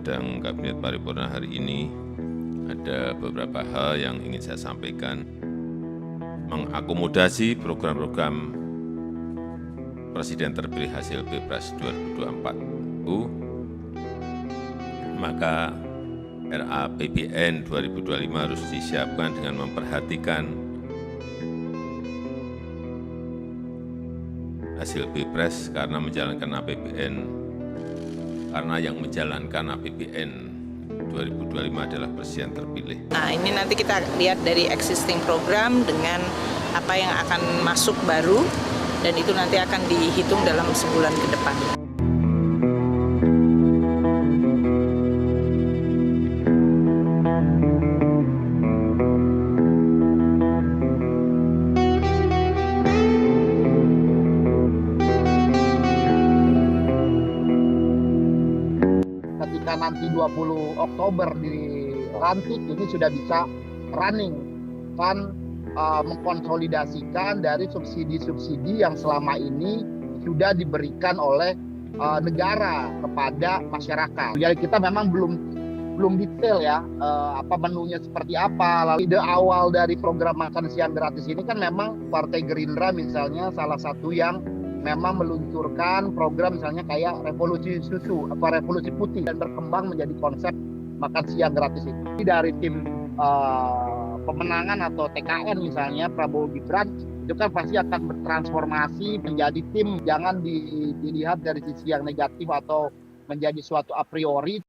sidang Kabinet Paripurna hari ini ada beberapa hal yang ingin saya sampaikan. Mengakomodasi program-program Presiden terpilih hasil Pilpres 2024 itu, maka RAPBN 2025 harus disiapkan dengan memperhatikan hasil Pilpres karena menjalankan APBN, karena yang menjalankan APBN 2025 adalah Presiden terpilih. Nah, ini nanti kita lihat dari existing program dengan apa yang akan masuk baru, dan itu nanti akan dihitung dalam sebulan ke depan. Ketika nanti 20 Oktober dilantik, ini sudah bisa running, kan mengkonsolidasikan dari subsidi-subsidi yang selama ini sudah diberikan oleh negara kepada masyarakat. Jadi kita memang belum detail ya, apa menunya seperti apa. Lalu ide awal dari program makan siang gratis ini kan memang Partai Gerindra misalnya salah satu yang memang meluncurkan program misalnya kayak revolusi susu atau revolusi putih, dan berkembang menjadi konsep makan siang gratis itu. Dari tim pemenangan atau TKN misalnya Prabowo Gibran itu kan pasti akan bertransformasi menjadi tim, jangan dilihat dari sisi yang negatif atau menjadi suatu a priori.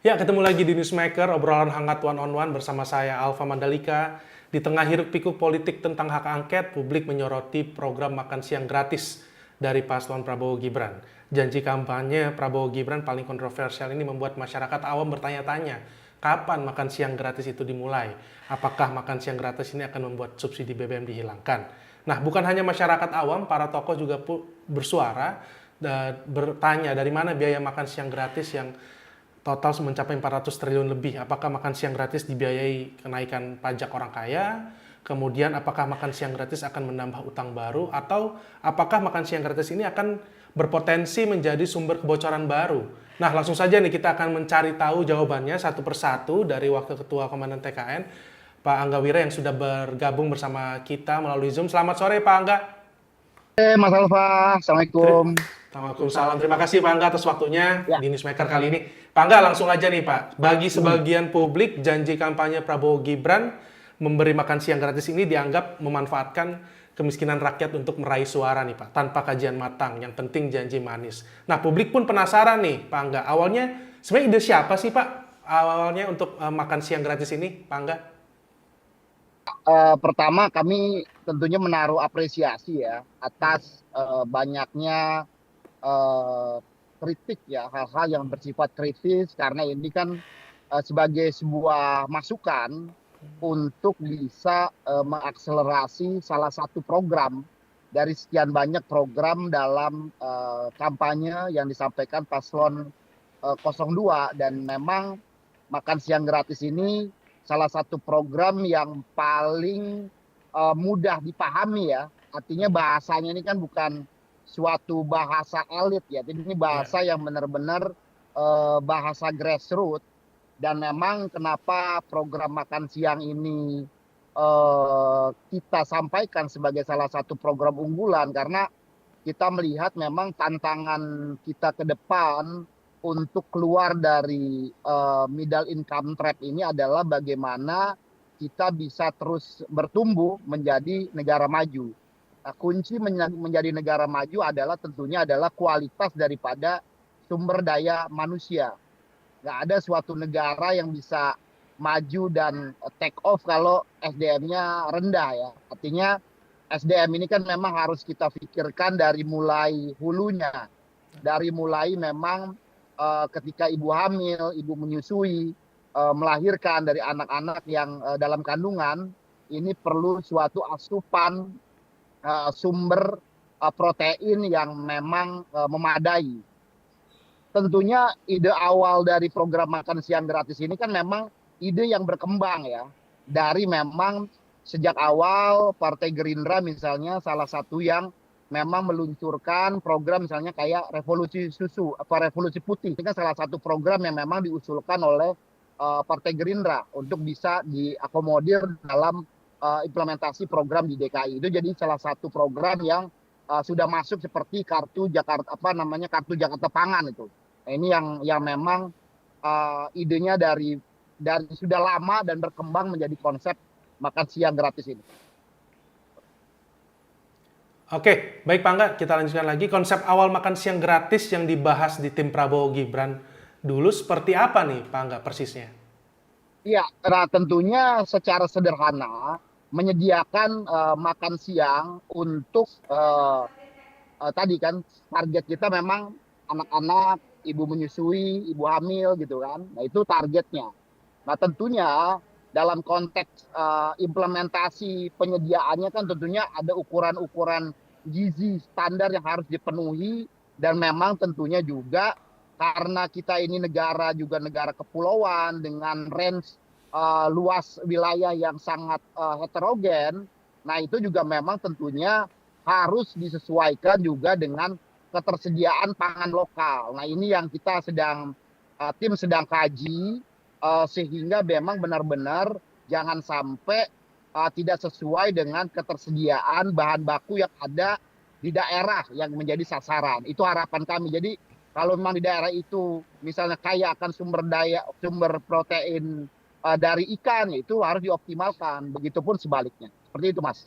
Ya, ketemu lagi di Newsmaker, obrolan hangat one on one bersama saya Alfa Mandalika. Di tengah hiruk-pikuk politik tentang hak angket, publik menyoroti program makan siang gratis dari paslon Prabowo Gibran. Janji kampanye Prabowo Gibran paling kontroversial ini membuat masyarakat awam bertanya-tanya, kapan makan siang gratis itu dimulai? Apakah makan siang gratis ini akan membuat subsidi BBM dihilangkan? Nah, bukan hanya masyarakat awam, para tokoh juga bersuara dan bertanya dari mana biaya makan siang gratis yang total mencapai 400 triliun lebih. Apakah makan siang gratis dibiayai kenaikan pajak orang kaya? Kemudian apakah makan siang gratis akan menambah utang baru? Atau apakah makan siang gratis ini akan berpotensi menjadi sumber kebocoran baru? Nah, langsung saja nih kita akan mencari tahu jawabannya satu persatu dari Wakil Ketua Komandan TKN, Pak Angga Wira, yang sudah bergabung bersama kita melalui Zoom. Selamat sore Pak Angga. Mas Alfa, Assalamualaikum. Waalaikumsalam. Terima kasih Pak Angga atas waktunya Ya. di Newsmaker kali ini. Pak Angga, langsung aja nih Pak. Bagi sebagian publik, janji kampanye Prabowo Gibran memberi makan siang gratis ini dianggap memanfaatkan kemiskinan rakyat untuk meraih suara nih Pak, tanpa kajian matang. Yang penting janji manis. Nah, publik pun penasaran nih Pak Angga. Awalnya sebenarnya ide siapa sih Pak awalnya untuk makan siang gratis ini, Pak Angga? Pertama kami tentunya menaruh apresiasi ya atas banyaknya kritik ya, hal-hal yang bersifat kritis, karena ini kan sebagai sebuah masukan untuk bisa mengakselerasi salah satu program dari sekian banyak program dalam kampanye yang disampaikan paslon 02. Dan memang makan siang gratis ini salah satu program yang paling mudah dipahami ya. Artinya bahasanya ini kan bukan suatu bahasa elit ya. Jadi ini bahasa yang benar-benar bahasa grassroots. Dan memang kenapa program makan siang ini kita sampaikan sebagai salah satu program unggulan, karena kita melihat memang tantangan kita ke depan untuk keluar dari middle income trap ini adalah bagaimana kita bisa terus bertumbuh menjadi negara maju. Nah, kunci menjadi negara maju adalah tentunya adalah kualitas daripada sumber daya manusia. Nggak ada suatu negara yang bisa maju dan take off kalau SDM-nya rendah ya. Artinya SDM ini kan memang harus kita pikirkan dari mulai hulunya. Dari mulai memang ketika ibu hamil, ibu menyusui, melahirkan dari anak-anak yang dalam kandungan, ini perlu suatu asupan sumber protein yang memang memadai. Tentunya ide awal dari program makan siang gratis ini kan memang ide yang berkembang ya, dari memang sejak awal Partai Gerindra misalnya salah satu yang memang meluncurkan program misalnya kayak revolusi susu apa revolusi putih. Itu kan salah satu program yang memang diusulkan oleh Partai Gerindra untuk bisa diakomodir dalam implementasi program di DKI. Itu jadi salah satu program yang sudah masuk seperti kartu Jakarta apa namanya kartu Jakarta Pangan itu. Nah, ini yang memang idenya dari sudah lama dan berkembang menjadi konsep makan siang gratis ini. Oke, baik Pak Angga, kita lanjutkan lagi. Konsep awal makan siang gratis yang dibahas di tim Prabowo Gibran dulu seperti apa nih Pak Angga persisnya? Iya, nah tentunya secara sederhana menyediakan makan siang untuk tadi kan target kita memang anak-anak, ibu menyusui, ibu hamil gitu kan. Nah itu targetnya. Nah tentunya dalam konteks implementasi penyediaannya kan tentunya ada ukuran-ukuran gizi standar yang harus dipenuhi dan memang tentunya juga karena kita ini negara juga negara kepulauan dengan range luas wilayah yang sangat heterogen. Nah itu juga memang tentunya harus disesuaikan juga dengan ketersediaan pangan lokal. Nah ini yang kita tim sedang kaji sehingga memang benar-benar jangan sampai tidak sesuai dengan ketersediaan bahan baku yang ada di daerah yang menjadi sasaran. Itu harapan kami. Jadi kalau memang di daerah itu misalnya kaya akan sumber protein dari ikan, itu harus dioptimalkan. Begitupun sebaliknya. Seperti itu, Mas.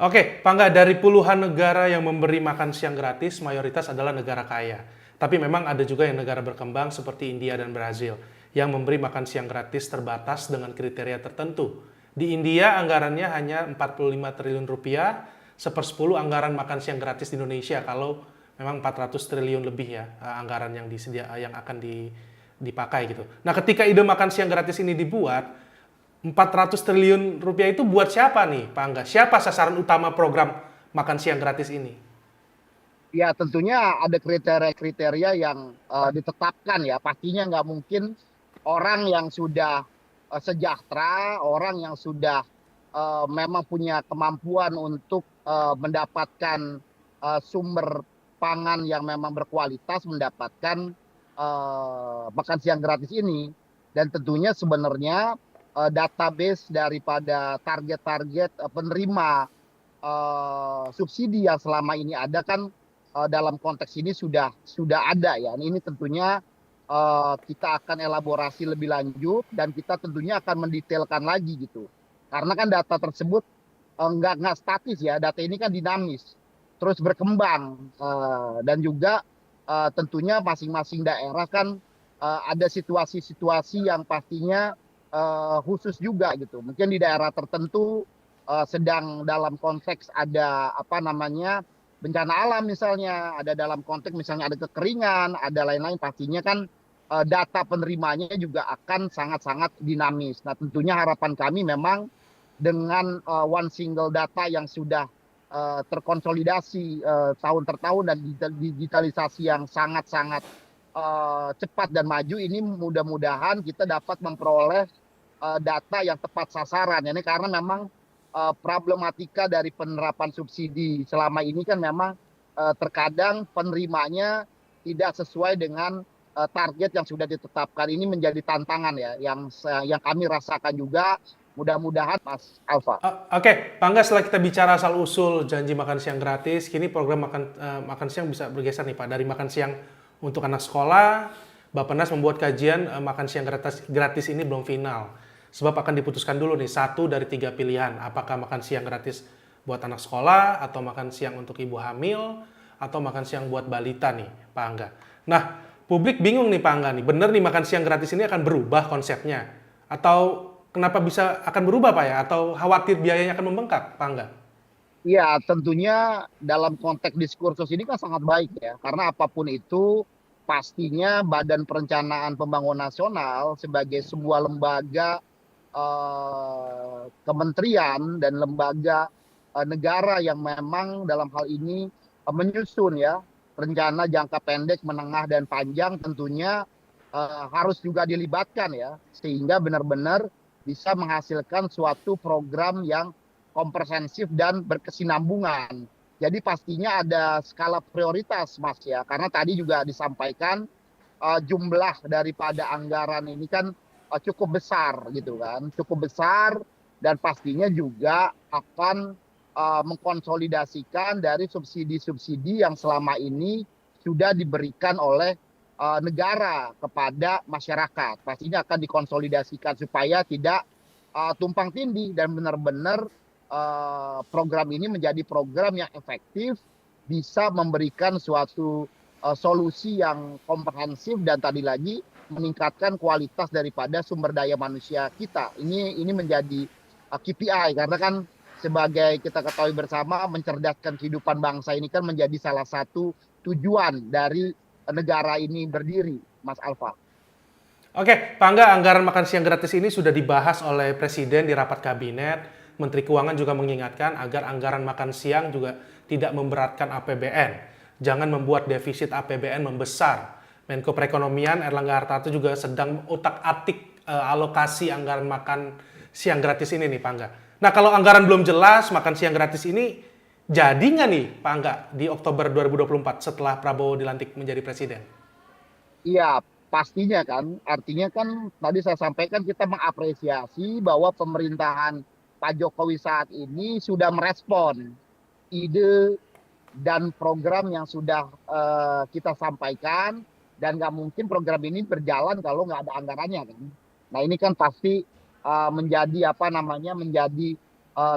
Oke, Pak Angga, dari puluhan negara yang memberi makan siang gratis, mayoritas adalah negara kaya. Tapi memang ada juga yang negara berkembang seperti India dan Brazil yang memberi makan siang gratis terbatas dengan kriteria tertentu. Di India anggarannya hanya 45 triliun rupiah, 1/10 anggaran makan siang gratis di Indonesia kalau memang 400 triliun lebih ya anggaran yang akan dipakai gitu. Nah, ketika ide makan siang gratis ini dibuat, 400 triliun rupiah itu buat siapa nih, Pak Angga? Siapa sasaran utama program makan siang gratis ini? Ya tentunya ada kriteria-kriteria yang ditetapkan ya. Pastinya nggak mungkin orang yang sudah sejahtera, orang yang sudah memang punya kemampuan untuk mendapatkan sumber pangan yang memang berkualitas mendapatkan makan siang gratis ini. Dan tentunya sebenarnya database daripada target-target penerima subsidi yang selama ini ada kan dalam konteks ini sudah ada ya. Ini tentunya kita akan elaborasi lebih lanjut dan kita tentunya akan mendetailkan lagi gitu. Karena kan data tersebut nggak statis ya, data ini kan dinamis, terus berkembang dan juga tentunya masing-masing daerah kan ada situasi-situasi yang pastinya khusus juga gitu. Mungkin di daerah tertentu sedang dalam konteks ada apa namanya bencana alam misalnya, ada dalam konteks misalnya ada kekeringan, ada lain-lain, pastinya kan data penerimanya juga akan sangat-sangat dinamis. Nah tentunya harapan kami memang dengan one single data yang sudah terkonsolidasi tahun per tahun dan digitalisasi yang sangat-sangat cepat dan maju, ini mudah-mudahan kita dapat memperoleh data yang tepat sasaran. Ini karena memang problematika dari penerapan subsidi selama ini kan memang terkadang penerimanya tidak sesuai dengan target yang sudah ditetapkan. Ini menjadi tantangan ya yang kami rasakan juga. Mudah-mudahan Mas Alfa. Oke, Pak Angga, setelah kita bicara asal usul janji makan siang gratis, kini program makan siang bisa bergeser nih Pak, dari makan siang untuk anak sekolah. Bappenas membuat kajian makan siang gratis ini belum final. Sebab akan diputuskan dulu nih 1 dari 3 pilihan. Apakah makan siang gratis buat anak sekolah, atau makan siang untuk ibu hamil, atau makan siang buat balita nih Pak Angga. Nah, publik bingung nih Pak Angga nih, bener nih makan siang gratis ini akan berubah konsepnya? Atau kenapa bisa akan berubah Pak ya? Atau khawatir biayanya akan membengkak Pak Angga? Ya tentunya dalam konteks diskursus ini kan sangat baik ya. Karena apapun itu pastinya Badan Perencanaan Pembangunan Nasional sebagai sebuah lembaga kementerian dan lembaga negara yang memang dalam hal ini menyusun ya rencana jangka pendek, menengah dan panjang tentunya harus juga dilibatkan ya, sehingga benar-benar bisa menghasilkan suatu program yang komprehensif dan berkesinambungan. Jadi pastinya ada skala prioritas, Mas ya, karena tadi juga disampaikan jumlah daripada anggaran ini kan cukup besar gitu kan, cukup besar dan pastinya juga akan mengkonsolidasikan dari subsidi-subsidi yang selama ini sudah diberikan oleh negara kepada masyarakat. Pastinya akan dikonsolidasikan supaya tidak tumpang tindih dan benar-benar program ini menjadi program yang efektif, bisa memberikan suatu solusi yang komprehensif dan tadi lagi meningkatkan kualitas daripada sumber daya manusia kita. Ini menjadi KPI karena kan sebagai kita ketahui bersama mencerdaskan kehidupan bangsa ini kan menjadi salah satu tujuan dari negara ini berdiri, Mas Alfa. Oke, Pak Angga, anggaran makan siang gratis ini sudah dibahas oleh Presiden di rapat kabinet. Menteri Keuangan juga mengingatkan agar anggaran makan siang juga tidak memberatkan APBN. Jangan membuat defisit APBN membesar. Menko Perekonomian Erlangga Hartarto juga sedang utak-atik alokasi anggaran makan siang gratis ini nih, Pak Angga. Nah, kalau anggaran belum jelas, makan siang gratis ini jadi nggak nih, Pak Angga, di Oktober 2024 setelah Prabowo dilantik menjadi presiden? Iya, pastinya kan. Artinya kan tadi saya sampaikan kita mengapresiasi bahwa pemerintahan Pak Jokowi saat ini sudah merespon ide dan program yang sudah kita sampaikan dan nggak mungkin program ini berjalan kalau nggak ada anggarannya kan. Nah ini kan pasti menjadi menjadi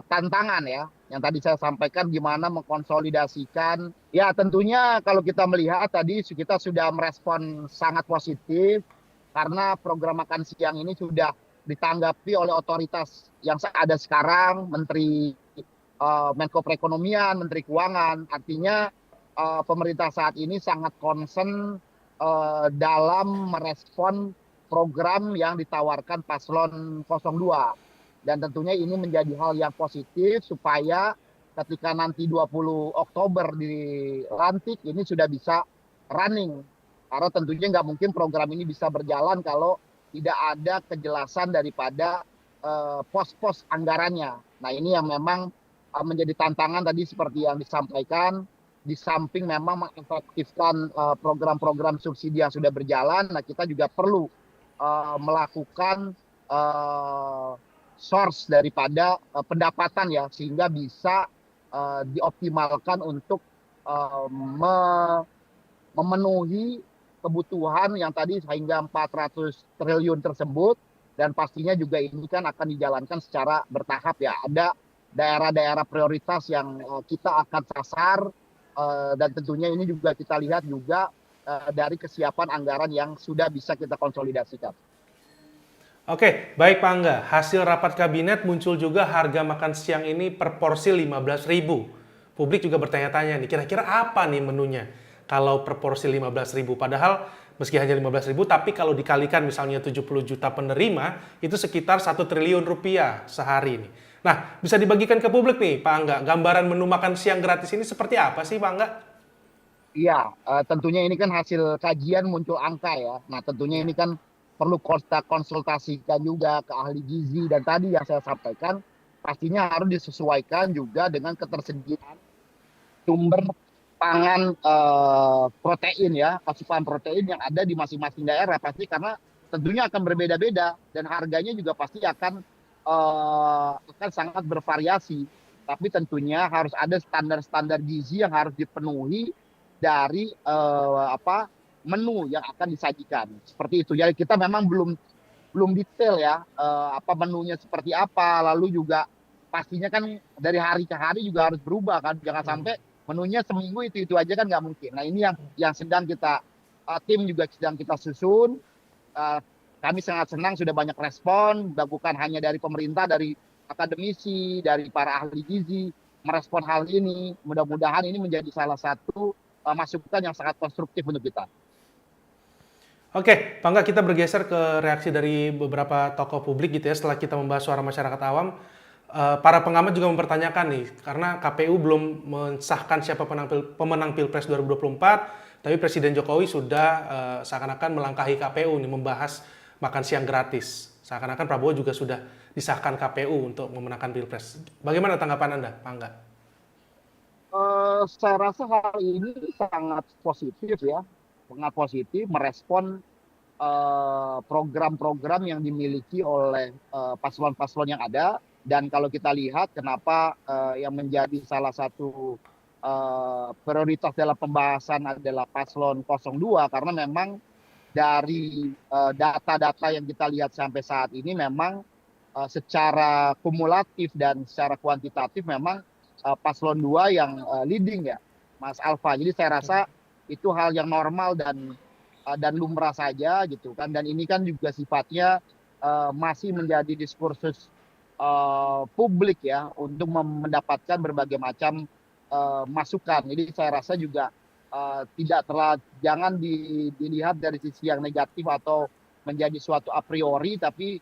tantangan ya. Yang tadi saya sampaikan gimana mengkonsolidasikan. Ya tentunya kalau kita melihat tadi kita sudah merespon sangat positif karena program makan siang ini sudah ditanggapi oleh otoritas yang ada sekarang, Menteri Menko Perekonomian, Menteri Keuangan. Artinya pemerintah saat ini sangat concern dalam merespon program yang ditawarkan paslon 02. Dan tentunya ini menjadi hal yang positif supaya ketika nanti 20 Oktober dilantik ini sudah bisa running. Karena tentunya nggak mungkin program ini bisa berjalan kalau tidak ada kejelasan daripada pos-pos anggarannya. Nah ini yang memang menjadi tantangan tadi seperti yang disampaikan, di samping memang mengefektifkan program-program subsidi yang sudah berjalan, nah kita juga perlu melakukan source daripada pendapatan ya, sehingga bisa dioptimalkan untuk memenuhi kebutuhan yang tadi hingga 400 triliun tersebut. Dan pastinya juga ini kan akan dijalankan secara bertahap ya. Ada daerah-daerah prioritas yang kita akan sasar dan tentunya ini juga kita lihat juga dari kesiapan anggaran yang sudah bisa kita konsolidasikan. Oke, baik Pak Angga. Hasil rapat kabinet muncul juga harga makan siang ini per porsi 15.000. Publik juga bertanya-tanya nih, kira-kira apa nih menunya kalau per porsi 15.000? Padahal meski hanya 15.000, tapi kalau dikalikan misalnya 70 juta penerima, itu sekitar 1 triliun rupiah sehari ini. Nah, bisa dibagikan ke publik nih, Pak Angga, gambaran menu makan siang gratis ini seperti apa sih, Pak Angga? Iya, tentunya ini kan hasil kajian muncul angka ya. Nah, tentunya ini kan perlu kita konsultasikan juga ke ahli gizi. Dan tadi yang saya sampaikan, pastinya harus disesuaikan juga dengan ketersediaan sumber pangan protein ya, asupan protein yang ada di masing-masing daerah. Pasti karena tentunya akan berbeda-beda dan harganya juga pasti akan sangat bervariasi. Tapi tentunya harus ada standar-standar gizi yang harus dipenuhi dari menu yang akan disajikan. Seperti itu. Jadi kita memang belum detail ya menunya seperti apa. Lalu juga pastinya kan dari hari ke hari juga harus berubah kan. Jangan sampai menunya seminggu itu aja kan nggak mungkin. Nah ini yang sedang kita tim juga sedang kita susun. Kami sangat senang sudah banyak respon, bukan hanya dari pemerintah, dari akademisi, dari para ahli gizi merespon hal ini. Mudah-mudahan ini menjadi salah satu masukan yang sangat konstruktif untuk kita. Oke, Pak Angga, kita bergeser ke reaksi dari beberapa tokoh publik gitu ya setelah kita membahas suara masyarakat awam. Para pengamat juga mempertanyakan nih, karena KPU belum mensahkan siapa pemenang Pilpres 2024, tapi Presiden Jokowi sudah seakan-akan melangkahi KPU nih membahas makan siang gratis. Seakan-akan Prabowo juga sudah disahkan KPU untuk memenangkan Pilpres. Bagaimana tanggapan Anda, Pak Angga? Saya rasa hal ini sangat positif ya, sangat positif merespon program-program yang dimiliki oleh paslon-paslon yang ada. Dan kalau kita lihat kenapa yang menjadi salah satu prioritas dalam pembahasan adalah paslon 02, karena memang dari data-data yang kita lihat sampai saat ini memang secara kumulatif dan secara kuantitatif memang paslon 2 yang leading ya, Mas Alfa. Jadi saya rasa itu hal yang normal dan lumrah saja gitu kan. Dan ini kan juga sifatnya masih menjadi diskursus publik ya untuk mendapatkan berbagai macam masukan. Jadi saya rasa juga jangan dilihat dari sisi yang negatif atau menjadi suatu a priori, tapi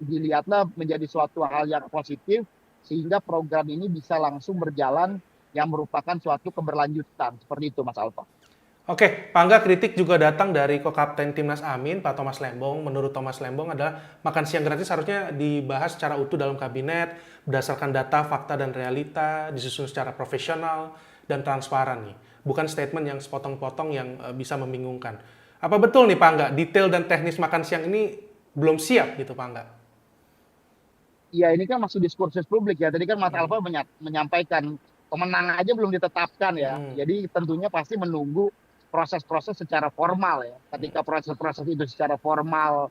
dilihatlah menjadi suatu hal yang positif sehingga program ini bisa langsung berjalan yang merupakan suatu keberlanjutan. Seperti itu Mas Alfa. Oke, Pak Angga, kritik juga datang dari Kapten Timnas Amin, Pak Thomas Lembong. Menurut Thomas Lembong adalah makan siang gratis harusnya dibahas secara utuh dalam kabinet, berdasarkan data, fakta, dan realita, disusun secara profesional dan transparan nih. Bukan statement yang sepotong-potong yang bisa membingungkan. Apa betul nih Pak Angga, detail dan teknis makan siang ini belum siap gitu Pak Angga? Ya ini kan masih diskursus publik ya. Tadi kan Mas Alfa menyampaikan pemenang aja belum ditetapkan ya. Jadi tentunya pasti menunggu proses-proses secara formal ya. Ketika proses-proses itu secara formal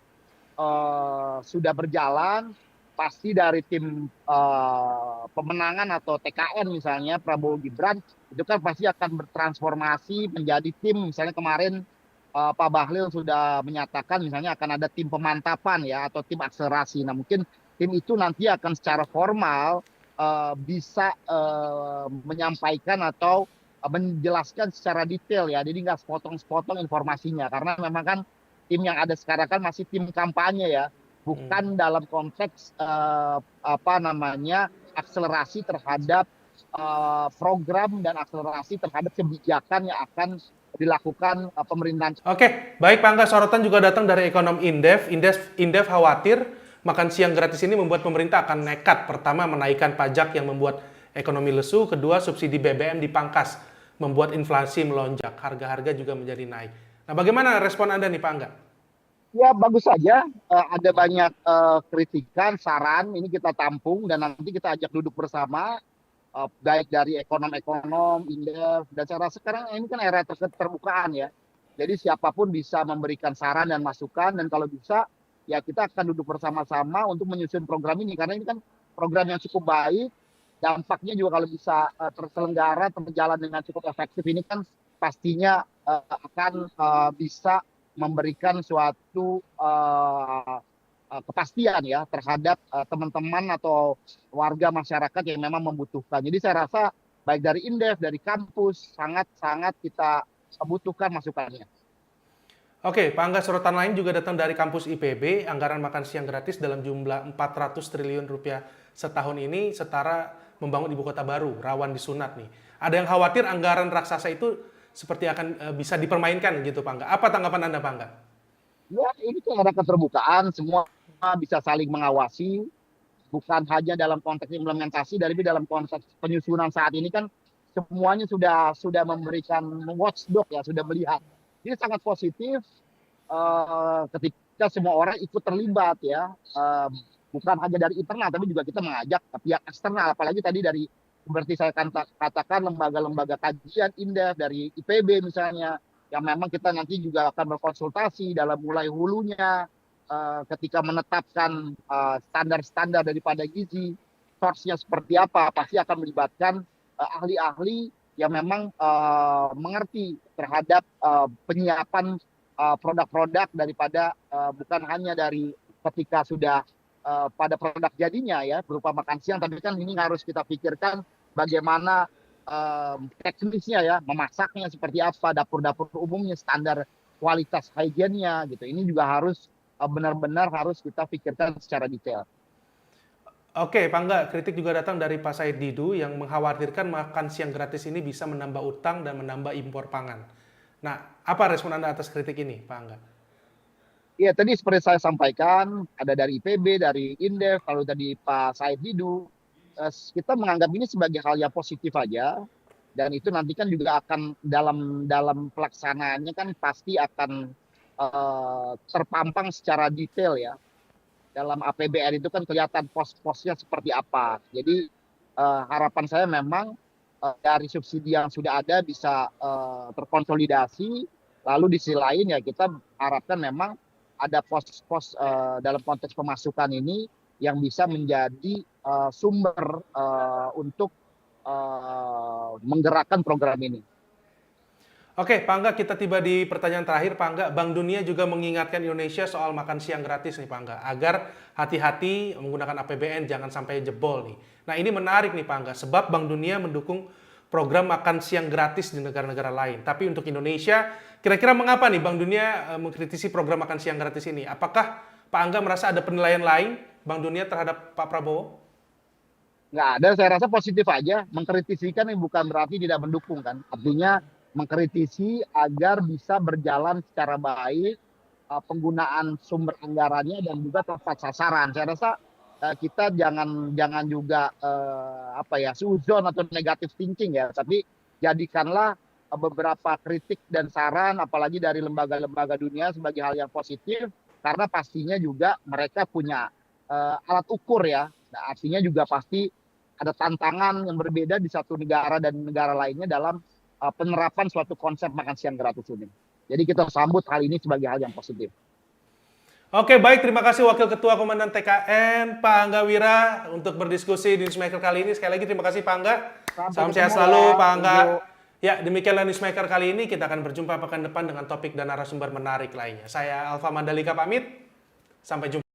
sudah berjalan, pasti dari tim pemenangan atau TKN misalnya Prabowo Gibran itu kan pasti akan bertransformasi menjadi tim. Misalnya kemarin Pak Bahlil sudah menyatakan misalnya akan ada tim pemantapan ya atau tim akselerasi. Nah mungkin tim itu nanti akan secara formal bisa menyampaikan atau menjelaskan secara detail ya. Jadi nggak sepotong-sepotong informasinya, karena memang kan tim yang ada sekarang kan masih tim kampanye ya, bukan dalam konteks akselerasi terhadap program dan akselerasi terhadap kebijakan yang akan dilakukan pemerintahan. Oke, baik Pak Angga, sorotan juga datang dari ekonom Indef. Indef khawatir makan siang gratis ini membuat pemerintah akan nekat. Pertama, menaikkan pajak yang membuat ekonomi lesu. Kedua, subsidi BBM dipangkas, membuat inflasi melonjak. Harga-harga juga menjadi naik. Nah, bagaimana respon Anda nih Pak Angga? Ya bagus saja, ada banyak kritikan, saran, ini kita tampung dan nanti kita ajak duduk bersama, baik dari ekonom-ekonom, Indef, dan saya rasa sekarang ini kan era keterbukaan ya. Jadi siapapun bisa memberikan saran dan masukan, dan kalau bisa ya kita akan duduk bersama-sama untuk menyusun program ini, karena ini kan program yang cukup baik, dampaknya juga kalau bisa terselenggara, berjalan dengan cukup efektif, ini kan pastinya akan bisa memberikan suatu kepastian ya terhadap teman-teman atau warga masyarakat yang memang membutuhkan. Jadi saya rasa baik dari Indef, dari kampus, sangat-sangat kita butuhkan masukannya. Oke, Pak Angga, sorotan lain juga datang dari kampus IPB. Anggaran makan siang gratis dalam jumlah 400 triliun rupiah setahun ini setara membangun ibu kota baru, rawan disunat nih. Ada yang khawatir anggaran raksasa itu seperti akan bisa dipermainkan gitu Pak Angga. Apa tanggapan Anda Pak Angga? Ya ini kan ada keterbukaan, semua bisa saling mengawasi, bukan hanya dalam konteks implementasi, tapi dalam konteks penyusunan saat ini kan semuanya sudah memberikan watchdog ya, sudah melihat. Ini sangat positif ketika semua orang ikut terlibat ya, bukan hanya dari internal, tapi juga kita mengajak pihak eksternal, apalagi tadi dari seperti saya katakan lembaga-lembaga kajian Indef dari IPB misalnya, yang memang kita nanti juga akan berkonsultasi dalam mulai hulunya ketika menetapkan standar-standar daripada gizi, source-nya seperti apa, pasti akan melibatkan ahli-ahli yang memang mengerti terhadap penyiapan produk-produk daripada bukan hanya dari ketika sudah pada produk jadinya ya berupa makan siang, tapi kan ini harus kita pikirkan bagaimana teknisnya ya, memasaknya seperti apa, dapur-dapur umumnya, standar kualitas hygiene-nya gitu. Ini juga harus benar-benar harus kita pikirkan secara detail. Oke, Pak Angga, kritik juga datang dari Pak Said Didu yang mengkhawatirkan makan siang gratis ini bisa menambah utang dan menambah impor pangan. Nah, apa respon Anda atas kritik ini, Pak Angga? Iya, tadi seperti saya sampaikan, ada dari IPB, dari Indef, kalau tadi Pak Said Didu, kita menganggap ini sebagai hal yang positif aja, dan itu nanti kan juga akan dalam dalam pelaksanaannya kan pasti akan terpampang secara detail ya. Dalam APBN itu kan kelihatan pos-posnya seperti apa. Jadi harapan saya memang dari subsidi yang sudah ada bisa terkonsolidasi, lalu di sisi lain ya kita harapkan memang ada pos-pos dalam konteks pemasukan ini yang bisa menjadi sumber untuk menggerakkan program ini. Oke, Pak Angga, kita tiba di pertanyaan terakhir, Pak Angga. Bank Dunia juga mengingatkan Indonesia soal makan siang gratis nih, Pak Angga, agar hati-hati menggunakan APBN, jangan sampai jebol nih. Nah, ini menarik nih, Pak Angga, sebab Bank Dunia mendukung program makan siang gratis di negara-negara lain. Tapi untuk Indonesia, kira-kira mengapa nih Bank Dunia mengkritisi program makan siang gratis ini? Apakah Pak Angga merasa ada penilaian lain Bank Dunia terhadap Pak Prabowo? Nggak ada, saya rasa positif aja. Mengkritisi kan bukan berarti tidak mendukung kan. Artinya mengkritisi agar bisa berjalan secara baik, penggunaan sumber anggarannya dan juga tepat sasaran. Saya rasa kita jangan juga suzon atau negatif thinking ya, tapi jadikanlah beberapa kritik dan saran, apalagi dari lembaga-lembaga dunia sebagai hal yang positif, karena pastinya juga mereka punya alat ukur ya. Nah, artinya juga pasti ada tantangan yang berbeda di satu negara dan negara lainnya dalam penerapan suatu konsep makan siang gratis ini. Jadi kita sambut hal ini sebagai hal yang positif. Oke, baik. Terima kasih Wakil Ketua Komandan TKN, Pak Angga Wira, untuk berdiskusi di Newsmaker kali ini. Sekali lagi terima kasih Pak Angga. Salam sehat selalu Pak Angga. Ya, demikianlah Newsmaker kali ini. Kita akan berjumpa pekan depan dengan topik dan narasumber menarik lainnya. Saya Alfa Mandalika pamit. Sampai jumpa.